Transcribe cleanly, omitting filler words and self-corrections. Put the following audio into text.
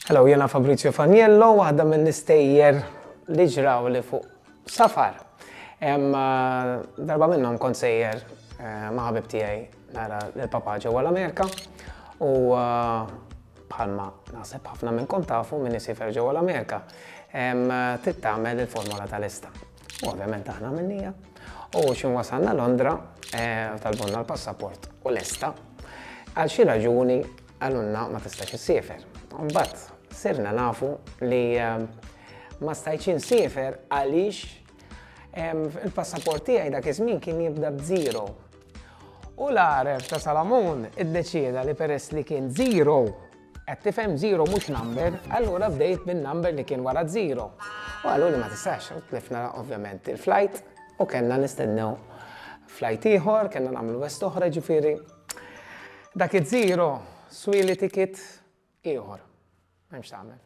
Hello, jena Fabrizio Faniello, waħda mill-istejjer li ġraw li fuq safar. Darba minnhom kont sejjer ma' ħabib tiegħi nara l-papa ġewwa l-Amerika u bħalma naħseb ħafna minnkom tafu min isifer ġewwa l-Amerika trid tagħmel il-formola tal-ista. U ovvjament aħna minnija. U xi wasalna Londra talbunna l-passaport u l-ista għal xi raġuni għalunna ma tistax issifer. Mbagħad sirna nafu li ma stajtx insifer għaliex il-passaport tiegħi dak iż-żmien kien jibda b'0. U l-għaref ta' Salamun iddeċieda li peress li kien 0, qed tifhem 0 mhux number, allura bdejt bin-number li kien wara 0. U għallu li ma tistax, tlifna ovvjament il-flight u kellna nistennew flight ieħor, kellna nagħmlu west oħra ġifieri. Dak iż-0 swili ticket ieħor. M'hemmx tagħmel.